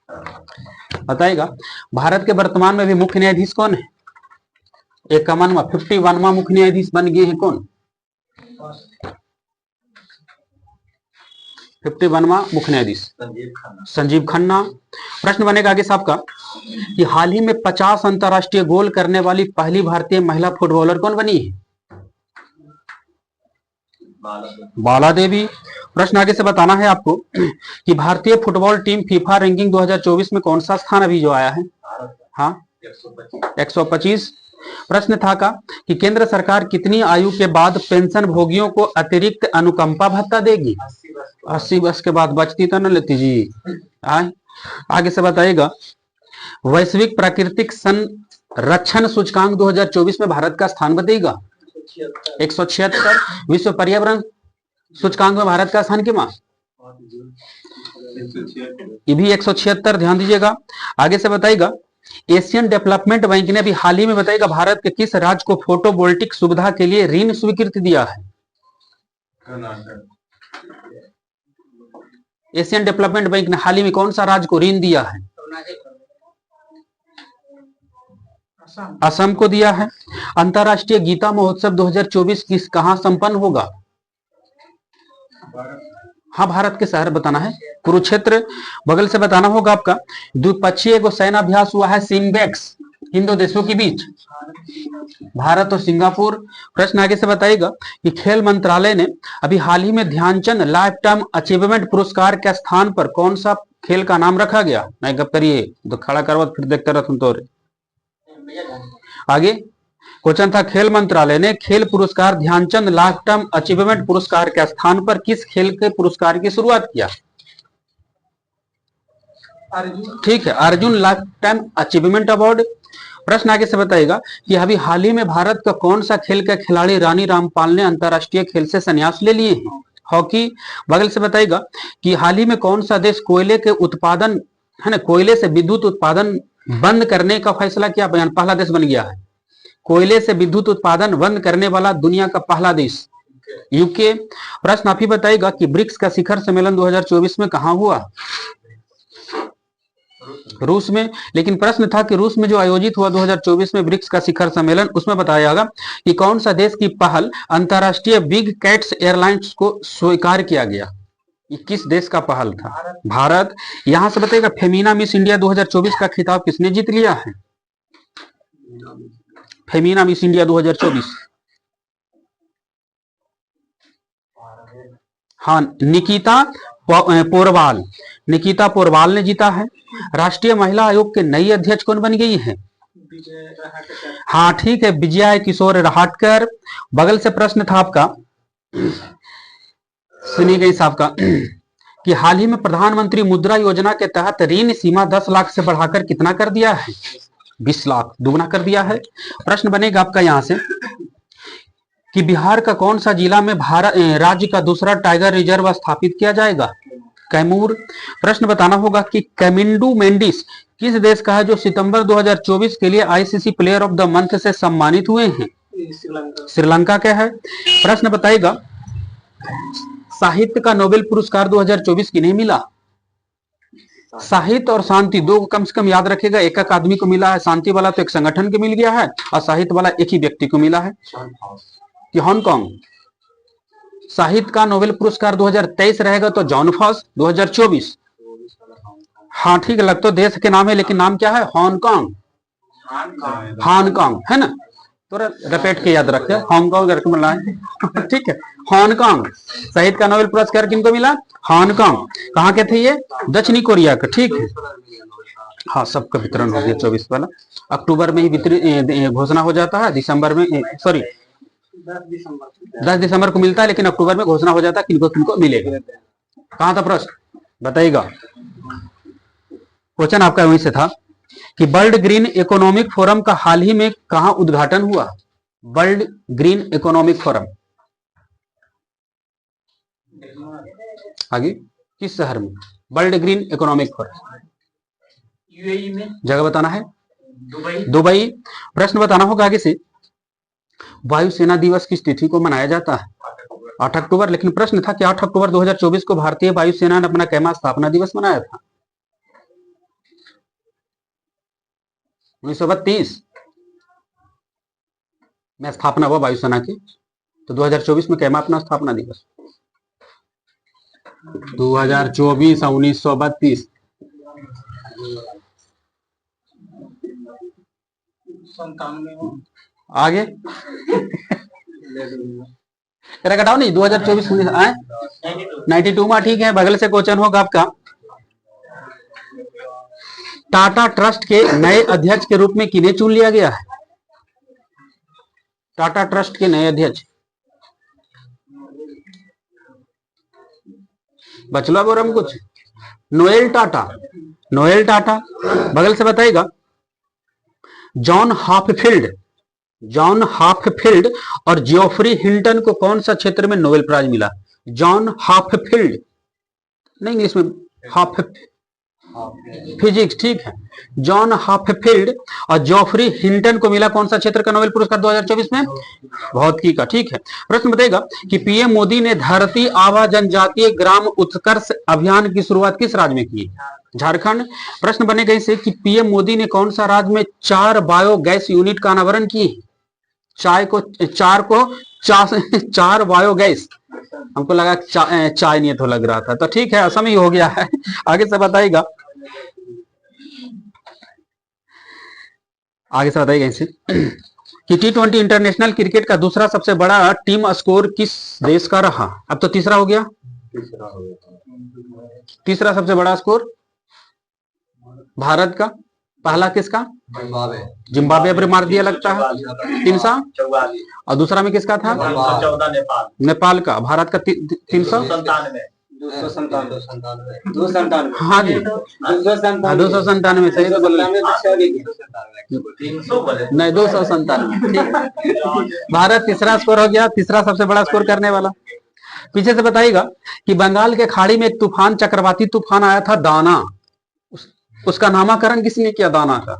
बताइएगा भारत के वर्तमान में भी मुख्य न्यायाधीश कौन है? 51वां 51वां मुख्य न्यायाधीश बन गए हैं कौन? 51वां मुख्य न्यायाधीश संजीव खन्ना। प्रश्न बनेगा आगे साहब का कि हाल ही में 50 अंतरराष्ट्रीय गोल करने वाली पहली भारतीय महिला फुटबॉलर कौन बनी है? बाला देवी। प्रश्न आगे से बताना है आपको कि भारतीय फुटबॉल टीम फीफा रैंकिंग 2024 में कौन सा स्थान अभी जो आया है? हाँ 125। प्रश्न था का कि केंद्र सरकार कितनी आयु के बाद पेंशन भोगियों को अतिरिक्त अनुकंपा भत्ता देगी? 80 वर्ष के बाद बचती तो न लेती जी। आगे से बताइएगा वैश्विक प्राकृतिक संरक्षण सूचकांक 2024 में भारत का स्थान बताइएगा 176। विश्व पर्यावरण सूचकांक में भारत का स्थान कितना? ये भी 176। ध्यान दीजिएगा। आगे से बताइएगा एशियन डेवलपमेंट बैंक ने अभी हाल ही में बताइएगा भारत के किस राज्य को फोटोवोल्टिक सुविधा के लिए ऋण स्वीकृति दिया है? एशियन डेवलपमेंट बैंक ने हाल ही में कौन सा राज्य को ऋण दिया है? असम को दिया है। अंतरराष्ट्रीय गीता महोत्सव 2024 किस कहां संपन्न होगा? हाँ भारत के शहर बताना है कुरुक्षेत्र। बगल से बताना होगा आपका द्विपक्षीय को सेनाभ्यास हुआ है सिम्बेक्स किन दो देशों के बीच? भारत और सिंगापुर। प्रश्न आगे से बताइएगा कि खेल मंत्रालय ने अभी हाल ही में ध्यानचंद लाइफ टाइम अचीवमेंट पुरस्कार के स्थान पर कौन सा खेल का नाम रखा गया? नहीं गप करिए तो खड़ा करवा फिर देखते रह तुम तो। आगे क्वेश्चन था खेल मंत्रालय ने खेल पुरस्कार ध्यानचंद लाइफ टाइम अचीवमेंट पुरस्कार के स्थान पर किस खेल के पुरस्कार की शुरुआत किया? ठीक है Arjun life time achievement award. प्रश्न आगे से बताएगा कि अभी हाल ही में भारत का कौन सा खेल के खिलाड़ी रानी रामपाल ने अंतरराष्ट्रीय खेल से संन्यास ले लिए हैं? हॉकी। बगल से बताएगा कि हाल ही में कौन सा देश कोयले के उत्पादन है ना कोयले से विद्युत उत्पादन बंद करने का फैसला किया? पहला देश बन गया है कोयले से विद्युत उत्पादन बंद करने वाला दुनिया का पहला देश यूके। प्रश्न आप ही बताइएगा कि ब्रिक्स का शिखर सम्मेलन 2024 में कहां हुआ? रूस में। लेकिन प्रश्न था कि रूस में जो आयोजित हुआ 2024 में ब्रिक्स का शिखर सम्मेलन उसमें बताया गया कि कौन सा देश की पहल अंतरराष्ट्रीय बिग कैट्स एयरलाइंस को स्वीकार किया गया? ये किस देश का पहल था? भारत। यहां से बताइएगा फेमिना मिस इंडिया 2024 का खिताब किसने जीत लिया है? फेमिना मिस इंडिया 2024 हाँ निकिता पोरवाल। निकिता पोरवाल ने जीता है। राष्ट्रीय महिला आयोग के नई अध्यक्ष कौन बन गई है? हाँ ठीक है विजया किशोर रहाटकर। बगल से प्रश्न था आपका सुनिए गई साहब का कि हाल ही में प्रधानमंत्री मुद्रा योजना के तहत ऋण सीमा 10 लाख से बढ़ाकर कितना कर दिया है? 20 लाख दुगना कर दिया है। प्रश्न बनेगा आपका यहां से कि बिहार का कौन सा जिला में भारत राज्य का दूसरा टाइगर रिजर्व स्थापित किया जाएगा? कैमूर। प्रश्न बताना होगा कि कैमिंडू मेंडिस किस देश का है जो सितंबर 2024 के लिए ICC player of the month से सम्मानित हुए हैं? श्रीलंका के है। प्रश्न बताइएगा साहित्य का नोबेल पुरस्कार 2024 किन्हें मिला? साहित्य और शांति दो कम से कम याद रखेगा। एक एक आदमी को मिला है। शांति वाला तो एक संगठन को मिल गया है और साहित्य वाला एक ही व्यक्ति को मिला है कि हांगकांग। साहित्य का नोबेल पुरस्कार 2023 रहेगा तो जॉन फॉस। 2024 हाँ ठीक है लग तो देश के नाम है लेकिन नाम क्या है? हांगकांग। हांगकांग है ना तो रिपीट के याद रखे हांगकांग मिला है ठीक है हांगकांग। साहित्य का नोबेल पुरस्कार किनको मिला? हांगकांग। कहाँ के थे ये? दक्षिणी कोरिया का। ठीक है हाँ सबका वितरण हो गया 24 वाला। अक्टूबर में ही घोषणा हो जाता है। दिसंबर में सॉरी 10 दिसंबर को मिलता है लेकिन अक्टूबर में घोषणा हो जाता है किनको किनको मिलेगा। कहां था प्रश्न बताइएगा। क्वेश्चन आपका वहीं से था कि वर्ल्ड ग्रीन इकोनॉमिक फोरम का हाल ही में कहां उद्घाटन हुआ? वर्ल्ड ग्रीन इकोनॉमिक फोरम आगे किस शहर में? World green economic forum UAE में। जगह बताना है दुबई। प्रश्न बताना होगा आगे से वायुसेना दिवस किस तिथि को मनाया जाता है? 8 अक्टूबर। लेकिन प्रश्न था कि 8 अक्टूबर 2024 को भारतीय वायुसेना ने अपना कैमा स्थापना दिवस मनाया था? 1932 में स्थापना हुआ वायुसेना की। तो 2024 में कैमा अपना स्थापना दिवस 2024 और 1932 आगे घटाओ नहीं 2024 में 92 में ठीक है। बगल से क्वेश्चन होगा आपका, टाटा ट्रस्ट के नए अध्यक्ष के रूप में किन्हें चुन लिया गया है? टाटा ट्रस्ट के नए अध्यक्ष बचला बोरम कुछ नोएल टाटा। नोएल टाटा बगल से बताएगा जॉन हाफील्ड। जॉन हाफील्ड और जियोफ्री हिल्टन को कौन सा क्षेत्र में नोबेल प्राइज मिला? जॉन हाफील्ड नहीं, इंग्लिश में हाफ फिजिक्स ठीक है। जॉन हाफील्ड और जियोफ्री हिल्टन को मिला कौन सा क्षेत्र का नोबेल पुरस्कार 2024 में? भौतिकी का ठीक है। प्रश्न बताएगा कि पीएम मोदी ने धरती आबा जनजातीय ग्राम उत्कर्ष अभियान की शुरुआत किस राज्य में की? झारखंड। प्रश्न बनेगा इसे कि पीएम मोदी ने कौन सा राज्य में 4 बायोगैस यूनिट का अनावरण की? चार बायोगैस, हमको लगा चाय नहीं तो लग रहा था, तो ठीक है असम ही हो गया है। आगे से बताइएगा इसे कि T20 इंटरनेशनल क्रिकेट का दूसरा सबसे बड़ा टीम स्कोर किस देश का रहा? अब तो तीसरा हो गया। तीसरा सबसे बड़ा स्कोर भारत का, पहला किसका? जिम्बाब्वे पर मार दिया लगता है 344 और दूसरा में किसका था? 314 नेपाल का। भारत का 397 हाँ जी 297 सही तो बोल नहीं 297 भारत तीसरा स्कोर हो गया, तीसरा सबसे बड़ा स्कोर करने वाला। पीछे से बताइएगा कि बंगाल के खाड़ी में एक तूफान, चक्रवाती तूफान आया था दाना, उसका नामकरण किसने किया? दाना का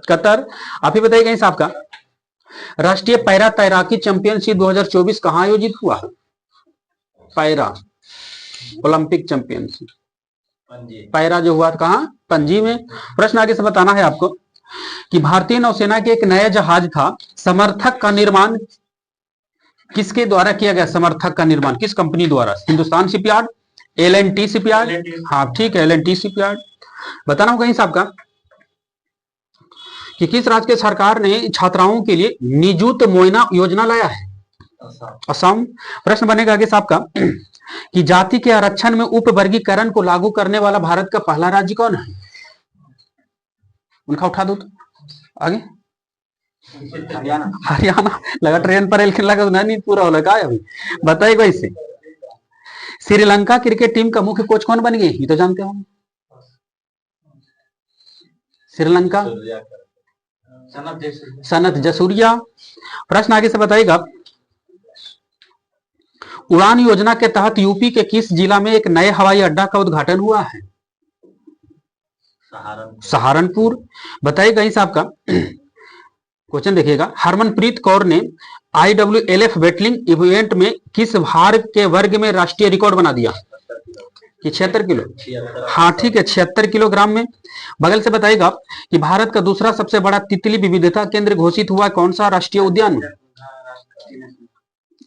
कतर। आप ही बताइएगा इस आपका राष्ट्रीय पैरा तैराकी चैंपियनशिप 2024 कहां आयोजित हुआ? पैरा ओलंपिक चैंपियनशिप पैरा जो हुआ कहां? पणजी में। प्रश्न आगे से बताना है आपको कि भारतीय नौसेना के एक नया जहाज था, समर्थक का निर्माण किसके द्वारा किया गया? समर्थक का निर्माण किस कंपनी द्वारा? Hindustan shipyard, L&T shipyard. हाँ ठीक है L&T शिपयार्ड। बताना होगा साहब का कि किस राज्य के सरकार ने छात्राओं के लिए निजुत मोइना योजना लाया है? असम। प्रश्न बनेगा आगे साहब का कि जाति के आरक्षण में उप वर्गीकरण को लागू करने वाला भारत का पहला राज्य कौन है? उनका उठा दो तो आगे हरियाणा। लगा ट्रेन पर लगा नहीं पूरा हो लगा अभी। बताइएगा इससे श्रीलंका क्रिकेट टीम का मुख्य कोच कौन बन गए? ये तो जानते हो श्रीलंका सनत जसूरिया। प्रश्न आगे से बताइएगा उड़ान योजना के तहत यूपी के किस जिला में एक नए हवाई अड्डा का उद्घाटन हुआ है? सहारनपुर। बताइएगा इस आपका क्वेश्चन देखिएगा हरमनप्रीत कौर ने IWLF वेटलिंग इवेंट में किस भार के वर्ग में राष्ट्रीय रिकॉर्ड बना दिया? कि 76 किलो। हाँ ठीक है 76 किलोग्राम में। बगल से बताइएगा कि भारत का दूसरा सबसे बड़ा तितली विविधता केंद्र घोषित हुआ कौन सा राष्ट्रीय उद्यान?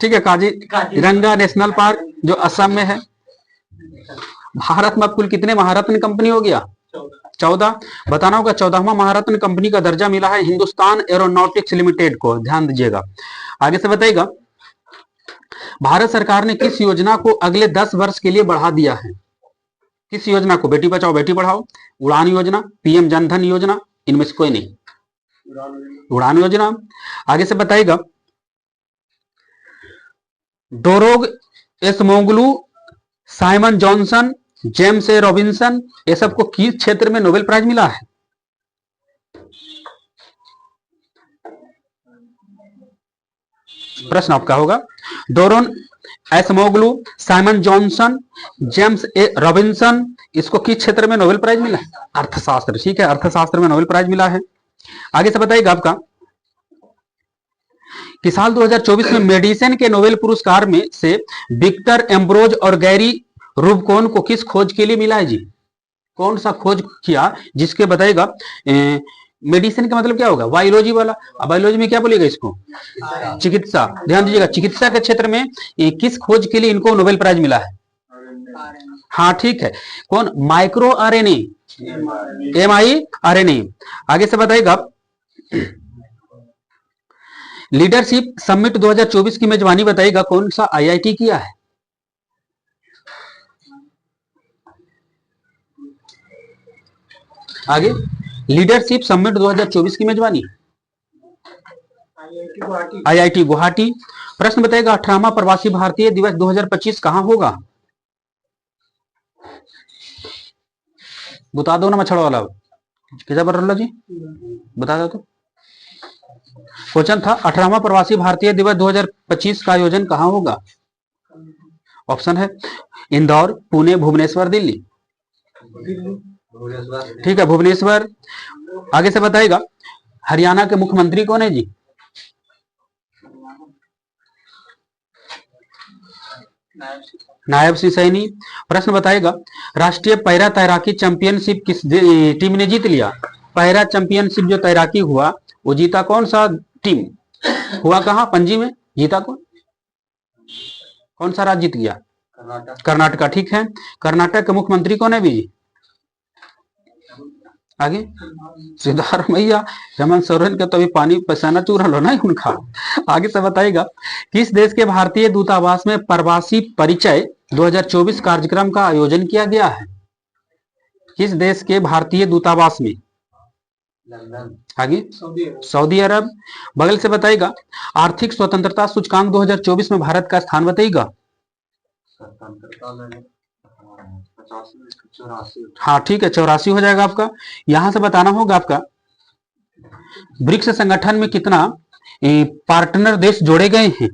ठीक है काजीरंगा नेशनल पार्क जो असम में है। भारत में कुल कितने महारत्न कंपनी हो गया? 14। बताना होगा 14वां महारत्न कंपनी का दर्जा मिला है हिंदुस्तान एरोनॉटिक्स लिमिटेड को, ध्यान दीजिएगा। आगे से बताइएगा भारत सरकार ने किस योजना को अगले 10 वर्ष के लिए बढ़ा दिया है? किस योजना को? बेटी बचाओ बेटी पढ़ाओ, उड़ान योजना, PM जनधन योजना, इनमें से कोई नहीं, उड़ान योजना। आगे से बताइएगा Daron Acemoglu, Simon Johnson, James A Robinson, ये सबको किस क्षेत्र में नोबेल प्राइज मिला है? प्रश्न आपका होगा Daron Acemoglu, Simon Johnson, James A Robinson, इसको किस क्षेत्र में नोबेल प्राइज मिला है? अर्थशास्त्र। ठीक है अर्थशास्त्र में नोबेल प्राइज मिला है। आगे से बताइएगा आपका कि साल 2024 में मेडिसिन के नोबेल पुरस्कार में से विक्टर एम्ब्रोज और गैरी रूबकोन को किस खोज के लिए मिला है जी? कौन सा खोज किया जिसके बताएगा मेडिसिन का मतलब क्या होगा, बायोलॉजी वाला। अब बायोलॉजी में क्या बोलेगा इसको, चिकित्सा। ध्यान दीजिएगा, चिकित्सा के क्षेत्र में किस खोज के लिए इनको नोबेल प्राइज मिला है? हाँ ठीक है, कौन, माइक्रो आरएनए, mRNA। आगे से बताएगा, लीडरशिप समिट 2024 की मेजबानी बताइएगा कौन सा आईआईटी किया है? आगे, लीडरशिप समिट 2024 की मेजबानी आईआईटी गुवाहाटी। प्रश्न बताएगा 18वां प्रवासी भारतीय दिवस 2025 कहां होगा? बता दो ना मछड़ वाला, कैसा बर्ला जी बता दो तो। क्वेश्चन था 18वां प्रवासी भारतीय दिवस 2025 का आयोजन कहां होगा? ऑप्शन है इंदौर, पुणे, भुवनेश्वर, दिल्ली। ठीक है, भुवनेश्वर। आगे से बताएगा हरियाणा के मुख्यमंत्री कौन है जी? नायब सिंह सैनी। प्रश्न बताएगा राष्ट्रीय पैरा तैराकी चैंपियनशिप किस टीम ने जीत लिया? पैरा चैंपियनशिप जो तैराकी हुआ वो जीता कौन सा टीम? हुआ कहां, पणजी में। जीता कौन सा राज्य जीत गया? कर्नाटका। ठीक है, कर्नाटक के मुख्यमंत्री कौन है भी? आगे, सिद्धारमैया। हेमंत सोरेन का तो अभी पानी पसीना चूर लो ना उनका। आगे से बताएगा किस देश के भारतीय दूतावास में प्रवासी परिचय 2024 कार्यक्रम का आयोजन किया गया है? किस देश के भारतीय दूतावास में? आगे, सऊदी अरब। बगल से बताएगा आर्थिक स्वतंत्रता सूचकांक 2024 में भारत का स्थान बताइएगा। हाँ ठीक है, 84 हो जाएगा आपका। यहां से बताना होगा आपका ब्रिक्स संगठन में कितना पार्टनर देश जोड़े गए हैं?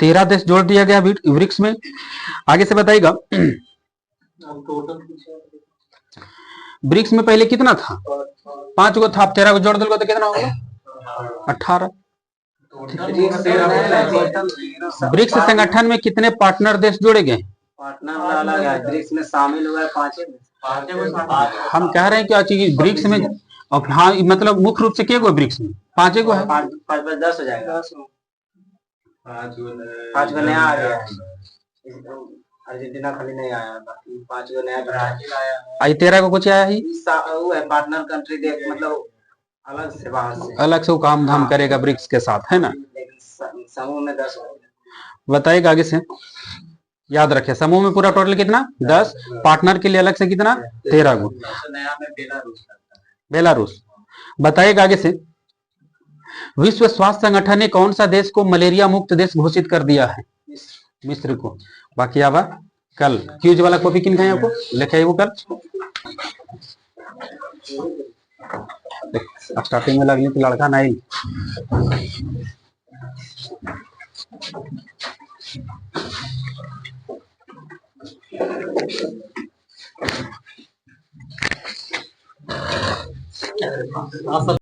13 देश जोड़ दिया गया ब्रिक्स में। आगे से बताइएगा ब्रिक्स में पहले कितना था? 5 गो था, 13 को जोड़ दो तो कितना होगा? 18। ब्रिक्स संगठन में कितने पार्टनर देश जोड़े गए? पार्टनर अलग है, ब्रिक्स में शामिल हुआ है 5। हम कह रहे हैं क्या चीज ब्रिक्स में, और हाँ मतलब मुख्य रूप से क्या गो ब्रिक्स में 5 गो है। 5 10 हो जाएगा। 5 गो नया आ गया, अर्जेंटीना खाली नहीं आया, बाकी 5 गो नया ब्राजील आया, आई 13 को कुछ आया ही। वो है पार्टनर कंट्री देख, मतलब अलग से बाहर से अलग से काम धाम करेगा ब्रिक्स के साथ, है ना। समूह में 10 बताएगा आगे से, याद रखे समूह में पूरा टोटल कितना? 10। पार्टनर के लिए अलग से कितना? 13 गो। नया में बेलारूस। बताएगा आगे से विश्व स्वास्थ्य संगठन ने कौन सा देश को मलेरिया मुक्त देश घोषित कर दिया है? मिस्र को। बाकी आवा कल क्यूज वाला कॉपी किन खाए आपको लिखे वो कल स्टार्टिंग में लगनी तो लड़का नहीं।